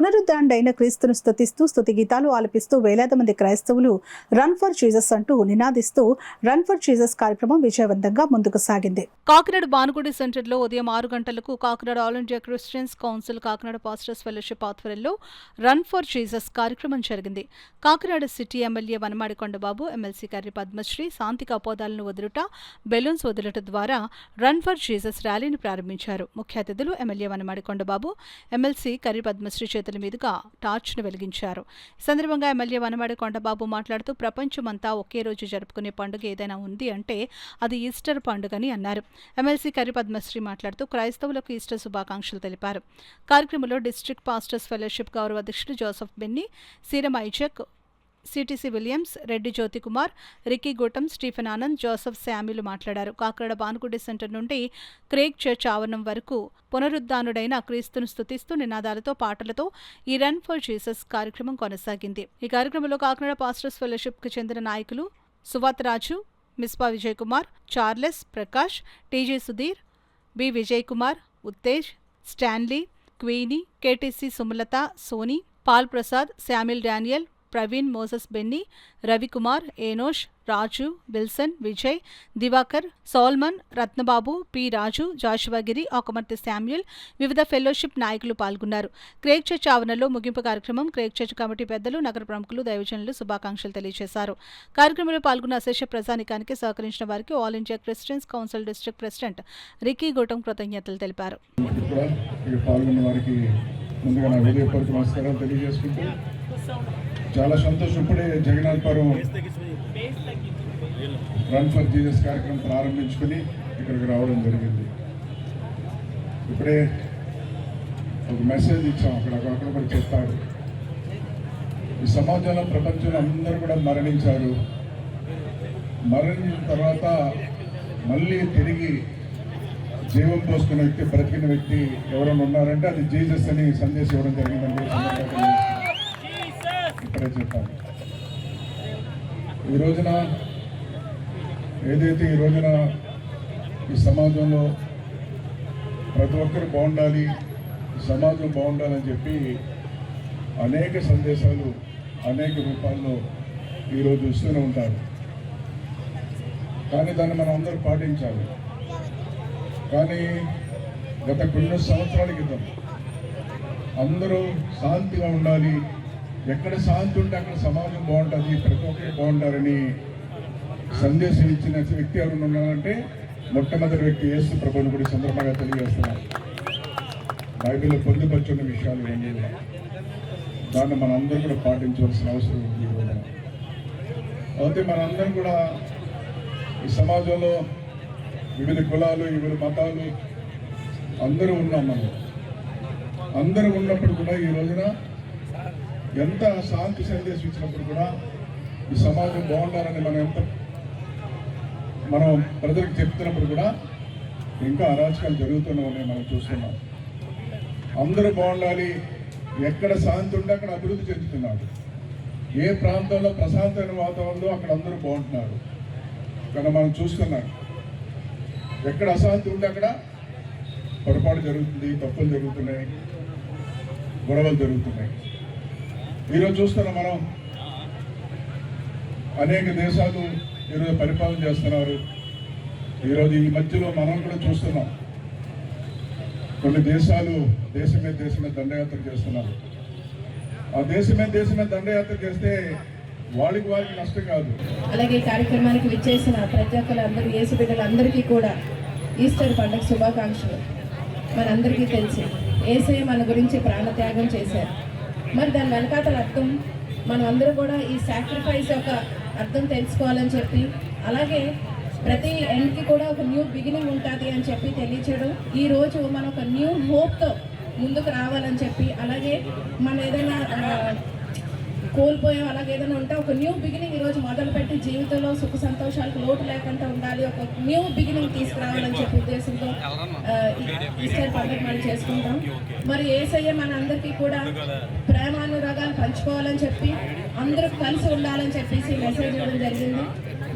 పునరుద్ధరణైన క్రీస్తును స్తుతిస్తూ స్తుతి గీతాలు ఆలపిస్తూ వేలాది మంది క్రైస్తవులు రన్ ఫర్ జీసస్ అంటూ నినాదిస్తూ రన్ ఫర్ జీసస్ కార్యక్రమం విజయవంతంగా ముందుకు సాగింది. కాకినాడ భానుగుడి సెంటర్లో ఉదయం 6 గంటలకు Kakinada all India Christians council Kakinada pastors fellowship ఆధ్వర్యంలో రన్ ఫర్ జీసస్ కార్యక్రమం జరిగింది. Kakinada city MLA Vanamadi Kondababu, MLC Karri Padmasri శాంతి కపోదాలను వదులుట, బెలూన్స్ వదులుట ద్వారా రన్ ఫర్ జీసస్ ర్యాలీని ప్రారంభించారు. ముఖ్య అతిథులు ఎమ్మెల్యే వనమాడి కొండబాబు, ఎమ్మెల్సీ కర్రి పద్మశ్రీ చేతుల మీదుగా టార్చ్ను వెలిగించారు. ఈ సందర్భంగా ఎమ్మెల్యే వనమాడి కొండబాబు మాట్లాడుతూ ప్రపంచమంతా ఒకే రోజు జరుపుకునే పండుగ ఏదైనా ఉంది అంటే అది ఈస్టర్ పండుగని అన్నారు. ఎమ్మెల్సీ కర్రి పద్మశ్రీ మాట్లాడుతూ క్రైస్తవులకు ఈస్టర్ శుభాకాంక్షలు తెలిపారు. కార్యక్రమంలో డిస్ట్రిక్ట్ పాస్టర్స్ ఫెలోషిప్ గౌరవ అధ్యక్షుడు Joseph Benny, Seeram Isaac, CTC Williams, Reddy Jyothikumar, Ricky గూటం, స్టీఫెన్ ఆనంద్, జోసెఫ్ శామ్యులు మాట్లాడారు. కాకినాడ భానుగుడి సెంటర్ నుండి క్రేగ్ చర్చ్ ఆవరణం వరకు పునరుద్ధానుడైన క్రీస్తును స్తుతిస్తూ నినాదాలతో పాటలతో ఈ రన్ ఫర్ జీసస్ కార్యక్రమం కొనసాగింది. ఈ కార్యక్రమంలో కాకినాడ పాస్టర్స్ ఫెలోషిప్ కు చెందిన నాయకులు సువాత్ రాజు, మిస్పా Vijay Kumar, Charles, Prakash, TG Sudheer, B Vijay Kumar, Uttej, Stanley, Queenie, KTC Sumalatha, Soni, Paul Prasad, Samuel Daniel, Praveen, Moses Benny, Ravikumar, Enosh, Raju, Wilson, Vijay, Diwakar, Solomon, Ratnababu, P Raju, జాషువాగిరి, ఆకుమర్తి శామ్యుల్, వివిధ ఫెలోషిప్ నాయకులు పాల్గొన్నారు. క్రేగ్ చర్చ్ ఆవరణలో ముగింపు కార్యక్రమం క్రేగ్ చర్చ్ కమిటీ పెద్దలు, నగర ప్రముఖులు, దైవజనులు శుభాకాంక్షలు తెలియజేశారు. కార్యక్రమంలో పాల్గొన్న అశేష ప్రజానికానికి సహకరించిన వారికి all India Christians council district president Ricky Gautam కృతజ్ఞతలు తెలిపారు. చాలా సంతోషం. ఇప్పుడే జగన్నాథపురం రన్ ఫర్ జీసస్ కార్యక్రమం ప్రారంభించుకుని ఇక్కడికి రావడం జరిగింది. ఇప్పుడే ఒక మెసేజ్ ఇచ్చాం, అక్కడ కూడా చెప్పారు. ఈ సమాజంలో ప్రపంచంలో అందరూ కూడా మరణించారు. మరణించిన తర్వాత మళ్ళీ తిరిగి జీవం పోసుకున్న వ్యక్తి, బ్రతికిన వ్యక్తి ఎవరైనా ఉన్నారంటే అది జీసస్ అని సందేశం ఇవ్వడం జరిగిందండి. ఇప్పుడే చెప్పాను. ఈ రోజున ఏదైతే ఈ సమాజంలో ప్రతి ఒక్కరు బాగుండాలి, ఈ సమాజం బాగుండాలని చెప్పి అనేక సందేశాలు అనేక రూపాల్లో ఈరోజు ఇస్తూనే ఉంటారు. కానీ దాన్ని మనం అందరూ పాటించాలి. కానీ గత కొన్ని సంవత్సరాల క్రితం అందరూ శాంతిగా ఉండాలి, ఎక్కడ శాంతి ఉంటే అక్కడ సమాజం బాగుంటుంది, ప్రతి ఒక్కరు బాగుంటారని సందేశం ఇచ్చిన వ్యక్తి ఎవరు ఉన్నారంటే మొట్టమొదటి వ్యక్తి యేసు ప్రభువుని కూడా సందర్భంగా తెలియజేస్తున్నారు. బైబిల్లో పొందుపరుచున్న విషయాలు ఇవన్నీ దాన్ని మనందరం కూడా పాటించవలసిన అవసరం ఉంది. అయితే మనందరం కూడా ఈ సమాజంలో వివిధ కులాలు, వివిధ మతాలు అందరూ ఉన్నాం. మనం అందరూ ఉన్నప్పుడు కూడా ఈ రోజున ఎంత శాంతి సందేశం ఇచ్చినప్పుడు కూడా ఈ సమాజం బాగుండాలని మనం ప్రజలకు చెప్తున్నప్పుడు కూడా ఇంకా అరాచకాలు జరుగుతున్నామని మనం చూస్తున్నాం. అందరూ బాగుండాలి, ఎక్కడ శాంతి ఉంటే అక్కడ అభివృద్ధి చెందుతున్నారు. ఏ ప్రాంతంలో ప్రశాంతమైన వాతావరణంలో అక్కడ అందరూ బాగుంటున్నారు. కానీ మనం చూస్తున్నాం ఎక్కడ అశాంతి ఉంటే అక్కడ పొరపాటు జరుగుతుంది, తప్పులు జరుగుతున్నాయి, గొడవలు జరుగుతున్నాయి. ఈరోజు చూస్తున్నాం మనం అనేక దేశాలు ఈరోజు పరిపాలన చేస్తున్నారు. ఈరోజు ఈ మధ్యలో మనం కూడా చూస్తున్నాం కొన్ని దేశాలు దేశం మీద దండయాత్ర చేస్తున్నారు. ఆ దేశం మీద దండయాత్ర చేస్తే వారికి నష్టం కాదు. అలాగే కార్యక్రమానికి విచ్చేసిన ప్రతి ఒక్కరు యేసు బిడ్డలందరికీ కూడా ఈస్టర్ పండుగ శుభాకాంక్షలు. మనందరికీ తెలిసి యేసయ్య మన గురించి ప్రాణత్యాగం చేశారు. మరి దాని వెనకాతల అర్థం మనం అందరూ కూడా ఈ సాక్రిఫైస్ యొక్క అర్థం తెలుసుకోవాలని చెప్పి, అలాగే ప్రతి ఎండ్కి కూడా ఒక న్యూ బిగినింగ్ ఉంటుంది అని చెప్పి తెలియచేయడం, ఈరోజు మనం ఒక న్యూ హోప్తో ముందుకు రావాలని చెప్పి, అలాగే మనం ఏదైనా కోల్పోయాం అలాగే ఏదైనా ఉంటే ఒక న్యూ బిగినింగ్ ఈరోజు మొదలుపెట్టి జీవితంలో సుఖ సంతోషాలకు లోటు లేకుండా ఉండాలి, ఒక న్యూ బిగినింగ్ తీసుకురావాలని చెప్పి ఉద్దేశంతో ఈస్టర్ పండుగ మనం చేసుకుంటాం. మరి యేసయ్య మన అందరికీ కూడా ప్రేమానురాగాలు పంచుకోవాలని చెప్పి, అందరూ కలిసి ఉండాలని చెప్పేసి మెసేజ్ ఇవ్వడం జరిగింది.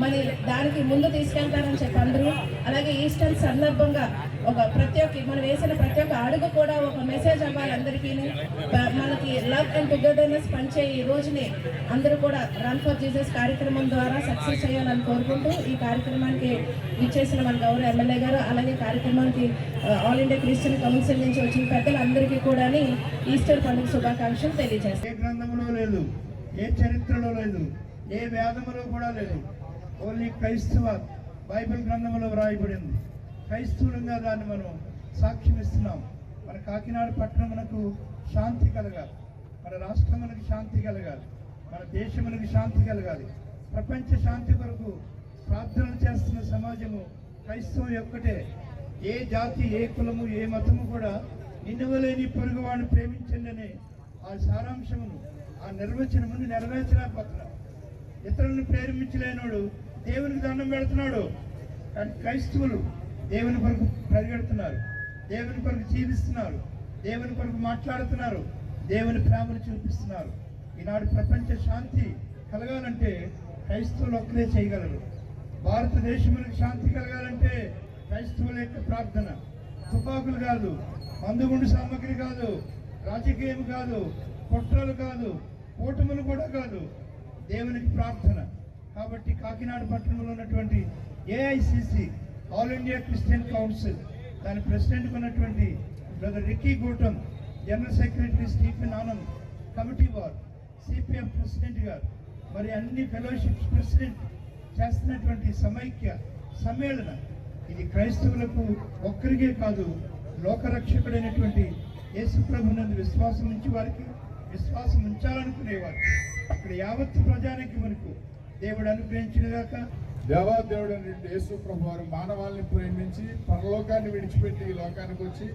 మరి దానికి ముందు తీసుకెళ్తారని చెప్పి అందరూ, అలాగే ఈస్టర్ సందర్భంగా మనం వేసిన ప్రతి ఒక్క అడుగు కూడా ఒక మెసేజ్ అవ్వాలి అందరికీ. మనకి లవ్ అండ్ టుగెదర్నెస్ పంచే ఈ రోజుని అందరూ కూడా రన్ ఫర్ జీసస్ కార్యక్రమం ద్వారా సక్సెస్ చేయాలని కోరుకుంటూ ఈ కార్యక్రమానికి ఇచ్చేసిన మన గౌరవ ఎమ్మెల్యే గారు, అలాగే కార్యక్రమానికి ఆల్ ఇండియా క్రిస్టియన్ కౌన్సిల్ నుంచి వచ్చిన పెద్దలందరికీ కూడా ఈస్టర్ పండుగ శుభాకాంక్షలు తెలియజేస్తాను. ఏ గ్రంథంలో లేదు, ఏ చరిత్రలో లేదు, ఏ వేదములో కూడా లేదు. ఓన్లీ క్రైస్తవ బైబిల్ గ్రంథంలో వ్రాయబడింది. క్రైస్తవులంగా దాన్ని మనం సాక్ష్యం ఇస్తున్నాం. మన కాకినాడ పట్టణమునకు శాంతి కలగాలి, మన రాష్ట్రమునకు శాంతి కలగాలి, మన దేశమునకు శాంతి కలగాలి. ప్రపంచ శాంతి కొరకు ప్రార్థనలు చేస్తున్న సమాజము క్రైస్తవం ఒక్కటే. ఏ జాతి, ఏ కులము, ఏ మతము కూడా నిన్నవలేని పొరుగువాడిని ప్రేమించండి అనే ఆ సారాంశమును, ఆ నిర్వచనమును నెరవేర్చలేకపోతున్నాడు. ఇతరులను ప్రేమించలేనోడు దేవునికి దండం పెడుతున్నాడు. కానీ క్రైస్తవులు దేవుని కొరకు పరిగెడుతున్నారు, దేవుని కొరకు జీవిస్తున్నారు, దేవుని కొరకు మాట్లాడుతున్నారు, దేవుని ప్రేమను చూపిస్తున్నారు. ఈనాడు ప్రపంచ శాంతి కలగాలంటే క్రైస్తవులు ఒక్కరే చేయగలరు. భారతదేశంలో శాంతి కలగాలంటే క్రైస్తవుల యొక్క ప్రార్థన. తుపాకులు కాదు, మందుగుండు సామగ్రి కాదు, రాజకీయం కాదు, కుట్రలు కాదు, కూటములు కూడా కాదు, దేవునికి ప్రార్థన. కాబట్టి కాకినాడ పట్టణంలో ఉన్నటువంటి AICC all India Christian council దాని ప్రెసిడెంట్గా ఉన్నటువంటి brother Ricky Gautam, general secretary Stephen Anand, committee వార్, సిపిఎం ప్రెసిడెంట్ గారు, మరి అన్ని ఫెలోషిప్స్ ప్రెసిడెంట్ చేస్తున్నటువంటి సమైక్య సమ్మేళన ఇది క్రైస్తవులకు ఒక్కరికే కాదు, లోకరక్షకుడైనటువంటి యేసు ప్రభునందు విశ్వాసం ఉంచి వారికి, విశ్వాసం ఉంచాలనుకునేవారు ఇక్కడ యావత్ ప్రజానికి మనకు దేవుడు అనుగ్రహించినగాక. దేవాదేవుడు అనేటువంటి యేసు ప్రభు వారు మానవాళిని ప్రేమించి పరలోకాన్ని విడిచిపెట్టి ఈ లోకానికి వచ్చి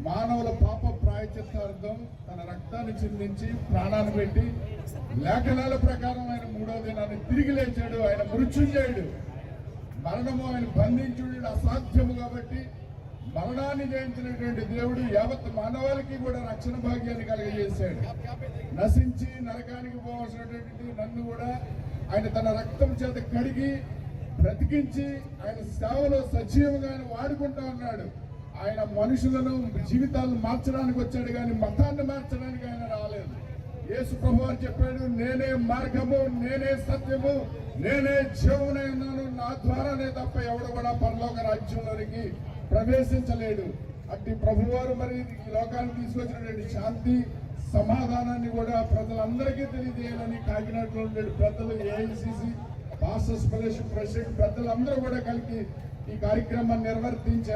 మానవుల పాప ప్రాయచిత్తార్థం తన రక్తాన్ని చిందించి ప్రాణాన్ని పెట్టి లేఖనాల ప్రకారం ఆయన 3వ దినాన్ని తిరిగి లేచాడు. ఆయన మృత్యుంజయుడు. మరణము ఆయన బంధించుడు అసాధ్యము కాబట్టి మరణాన్ని జయించినటువంటి దేవుడు యావత్ మానవాళికి కూడా రక్షణ భాగ్యాన్ని కలుగజేశాడు. నశించి నరకానికి పోవాల్సినటువంటి నన్ను కూడా ఆయన తన రక్తం చేత కడిగి బ్రతికించి ఆయన సేవలో సజీవంగా ఆయన వాడుకుంటా ఉన్నాడు. ఆయన మనుషులను జీవితాలను మార్చడానికి వచ్చాడు కానీ మతాన్ని మార్చడానికి ఆయన రాలేదు. యేసు ప్రభువు చెప్పాడు, నేనే మార్గము, నేనే సత్యము, నేనే జీవమునై ఉన్నాను. నా ద్వారానే తప్ప ఎవడు కూడా పరలోక రాజ్యంలోనికి ప్రవేశించలేడు. అట్టి ప్రభువారు మరి ఈ లోకానికి తీసుకొచ్చినటువంటి శాంతి సమాధానాన్ని కూడా ప్రజలందరికీ తెలియజేయాలని కాకినాడలో ఉండే పెద్దలు, ఏఐసిసి పాస్టర్స్ ఫెలోషిప్ ప్రెసిడెంట్ పెద్దలందరూ కూడా కలిసి ఈ కార్యక్రమాన్ని నిర్వర్తించారు.